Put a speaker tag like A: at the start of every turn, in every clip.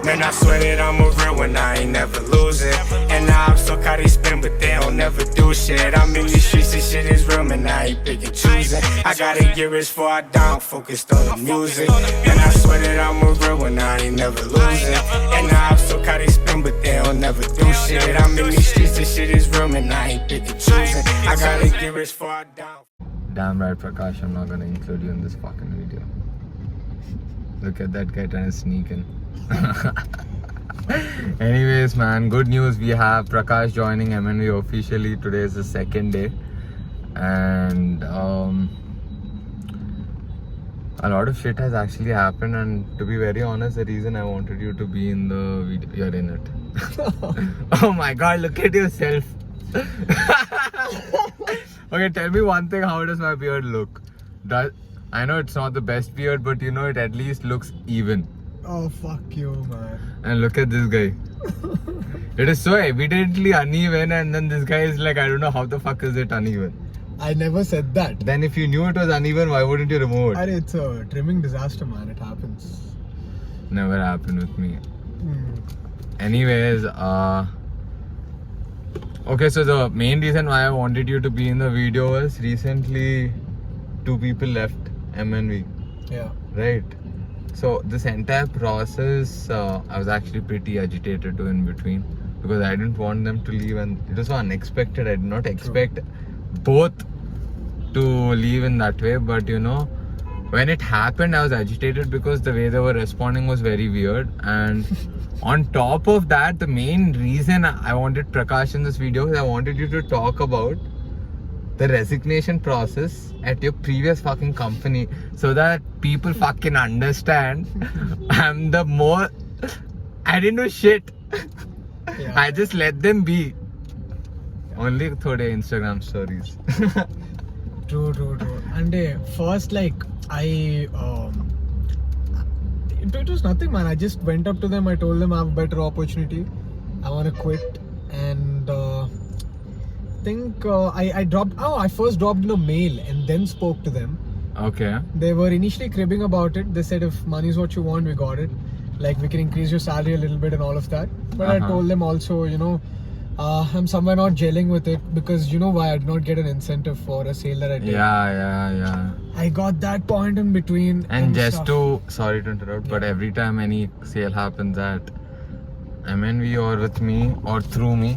A: Man, I swear that I'm a real one, I ain't never losing. And now I'm so caught they spin, but they don't never do shit. I'm in these streets, this shit is real, man, I ain't picking choosing. I gotta get rich before I down, focused on the music. And I swear that I'm a real one, I ain't never losing. And now I'm so caught they spin, but they don't never do shit. I'm in these streets, this shit is real, man, I ain't picking choosing. I gotta get rich before I down.
B: Damn right, Prakash, I'm not gonna include you in this fucking video. Look at that guy trying to sneak in. Anyways, man, good news. We have Prakash joining MNV officially. Today is the second day. And a lot of shit has actually happened. And to be very honest, the reason I wanted you to be in the video, you're in it. Oh my god, look at yourself. Okay, tell me one thing, how does my beard look? I know it's not the best beard, but you know, it at least looks even.
C: Oh, fuck you, man.
B: And look at this guy. It is so evidently uneven, and then this guy is like, I don't know how the fuck is it uneven.
C: I never said that.
B: Then if you knew it was uneven, why wouldn't you remove it?
C: It's a trimming disaster, man. It happens.
B: Never happened with me. Anyways, okay, so the main reason why I wanted you to be in the video was recently 2 people left MNV.
C: Yeah.
B: Right. So this entire process, I was actually pretty agitated too in between, because I didn't want them to leave, and it was so unexpected. I did not expect both to leave in that way. But you know, when it happened, I was agitated because the way they were responding was very weird. And on top of that, the main reason I wanted Prakash in this video is I wanted you to talk about the resignation process at your previous fucking company, so that people fucking understand I'm the more... I didn't do shit.
C: Yeah.
B: I just let them be. Only thode Instagram stories.
C: True. And first, like, it was nothing, man. I just went up to them. I told them I have a better opportunity. I want to quit. And I first dropped in a mail and then spoke to them.
B: Okay.
C: They were initially cribbing about it. They said, if money is what you want, we got it. Like, we can increase your salary a little bit and all of that. But I told them also, you know, I'm somewhere not gelling with it, because you know why? I did not get an incentive for a sale that I did.
B: Yeah.
C: I got that point in between.
B: And just to, sorry to interrupt, but every time any sale happens at MNV or with me or through me,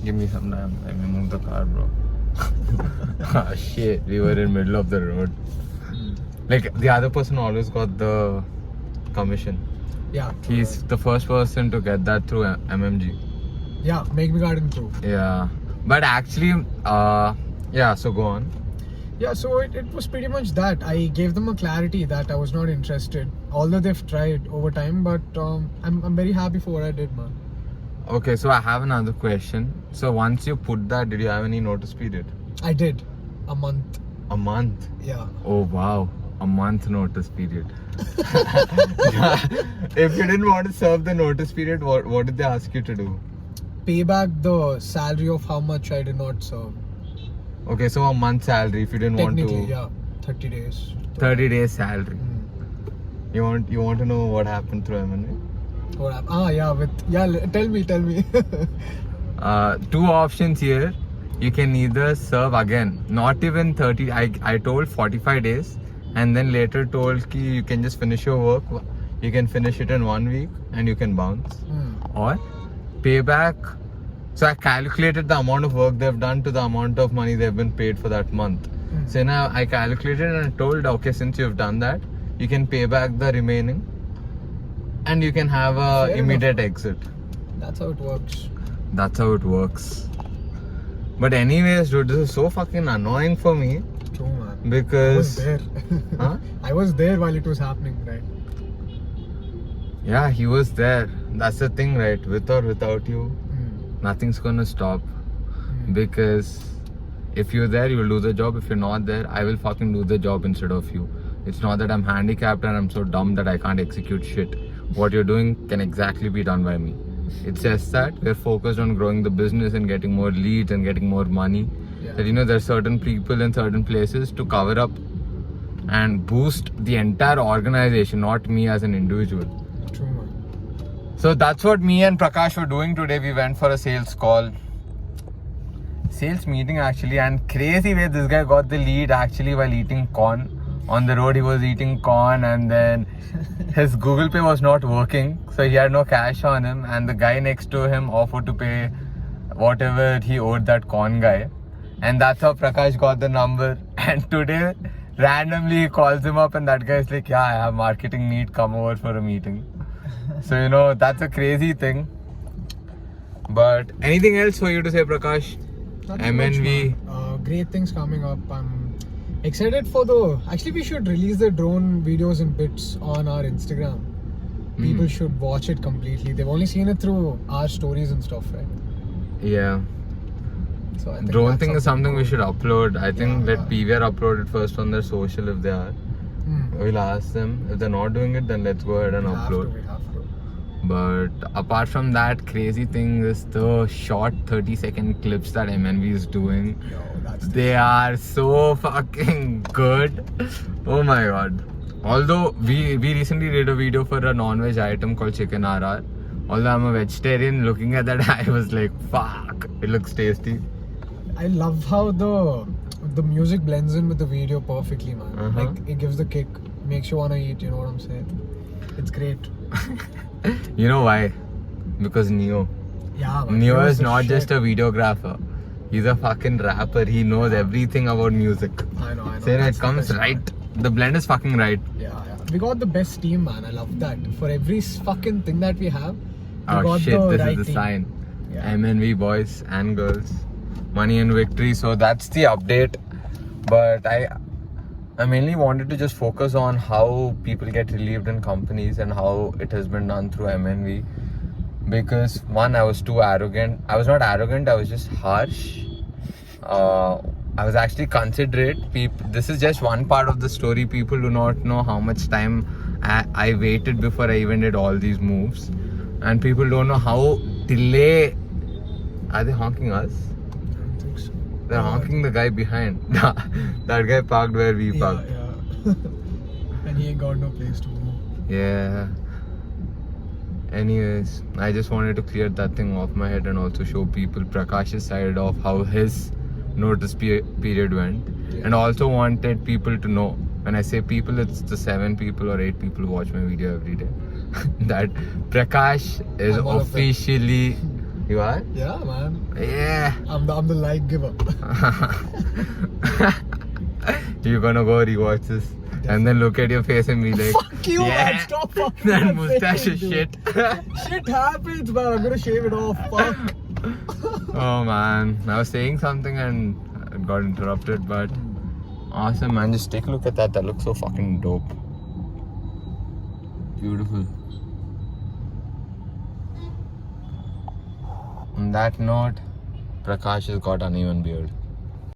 B: give me some time. Let me move the car, bro. Ah, shit, we were in middle of the road. Like, the other person always got the commission.
C: Yeah.
B: He's the first person to get that through MMG.
C: Yeah, Make Me Garden too.
B: Yeah. But actually, yeah, so go on.
C: Yeah, so it was pretty much that. I gave them a clarity that I was not interested, although they've tried over time, but I'm very happy for what I did, man.
B: Okay, so I have another question. So once you put that, did you have any notice period?
C: I did. A month.
B: A month?
C: Yeah.
B: Oh wow, a month notice period. If you didn't want to serve the notice period, what did they ask you to do?
C: Pay back the salary of how much I did not serve.
B: Okay, so a month salary if you didn't want to.
C: Technically, yeah, 30 days.
B: 30 days salary. You want to know what happened through MNV?
C: What happened? Tell me.
B: 2 options here. You can either serve again, not even 30. I told 45 days, and then later told ki you can just finish your work. You can finish it in 1 week and you can bounce. Or pay back. So I calculated the amount of work they've done to the amount of money they've been paid for that month. So now I calculated and I told, okay, since you've done that, you can pay back the remaining and you can have a immediate exit.
C: That's how it works.
B: That's how it works. But anyways, dude, this is so fucking annoying for me.
C: True, man.
B: Because...
C: I was there.
B: Huh?
C: I was there while it was happening, right?
B: Yeah, he was there. That's the thing, right? With or without you, nothing's gonna stop. Because if you're there, you'll do the job. If you're not there, I will fucking do the job instead of you. It's not that I'm handicapped and I'm so dumb that I can't execute shit. What you're doing can exactly be done by me. It's just that we're focused on growing the business and getting more leads and getting more money. That, you know, there's certain people in certain places to cover up and boost the entire organization, not me as an individual.
C: True, man.
B: So that's what me and Prakash were doing today. We went for a sales call. Sales meeting actually, and crazy way this guy got the lead actually while eating corn. On the road he was eating corn, and then his Google Pay was not working, so he had no cash on him, and the guy next to him offered to pay whatever he owed that corn guy, and that's how Prakash got the number. And today randomly he calls him up and that guy is like, yeah, I have marketing need, come over for a meeting. So you know, that's a crazy thing. But anything else for you to say, Prakash?
C: Nothing much,
B: MNV.
C: man. Great things coming up. I'm excited for the. Actually, we should release the drone videos in bits on our Instagram. People should watch it completely. They've only seen it through our stories and stuff, right?
B: Yeah.
C: So I think
B: Drone
C: that's
B: thing is something we
C: cool.
B: should upload. I think
C: Yeah,
B: let PVR upload it first on their social if they are. We'll ask them. If they're not doing it, then let's go ahead and
C: We have to,
B: upload.
C: we have to.
B: But apart from that, crazy thing is the short 30-second clips that MNV is doing.
C: Yo, that's
B: They are so fucking good. Oh my god. Although we recently did a video for a non-veg item called chicken RR. Although I'm a vegetarian, looking at that I was like, fuck, it looks tasty.
C: I love how the music blends in with the video perfectly, man. Like it gives the kick, makes you wanna eat. You know what I'm saying? It's great.
B: You know why? Because Neo.
C: Yeah, man.
B: Neo
C: Neo's
B: is
C: the
B: not
C: shit.
B: just a videographer. He's a fucking rapper. He knows everything about music.
C: I know.
B: So it
C: That's the
B: comes
C: best
B: right.
C: part.
B: The blend is fucking right.
C: Yeah. We got the best team, man. I love that. For every fucking thing that we have, we
B: Oh
C: got
B: shit,
C: the
B: this
C: right
B: is the
C: team.
B: sign.
C: Yeah.
B: MNV boys and girls. Money and victory. So that's the update. But I mainly wanted to just focus on how people get relieved in companies and how it has been done through MNV. Because one, I was too arrogant. I was not arrogant, I was just harsh. I was actually considerate. This is just one part of the story. People do not know how much time I waited before I even did all these moves. And people don't know how delay. Are they honking us?
C: I don't think so.
B: They're honking the guy behind. That guy parked where we parked.
C: Yeah. And he ain't got no place to move.
B: Yeah. Anyways, I just wanted to clear that thing off my head and also show people Prakash's side of how his notice period went.
C: Yeah.
B: And also wanted people to know, when I say people, it's the 7 people or 8 people who watch my video every day, that Prakash is
C: I'm one of them.
B: officially... You are?
C: Yeah, man.
B: Yeah.
C: I'm the like giver.
B: You're gonna go rewatch this and then look at your face and be like,
C: Fuck you,
B: yeah,
C: man. Stop fucking
B: that
C: my
B: mustache
C: face,
B: is
C: dude.
B: shit.
C: Shit happens, man. I'm gonna shave it off. Fuck.
B: Oh man, I was saying something and it got interrupted, but awesome, man. Just take a look at that. That looks so fucking dope. Beautiful. On that note, Prakash has got uneven beard.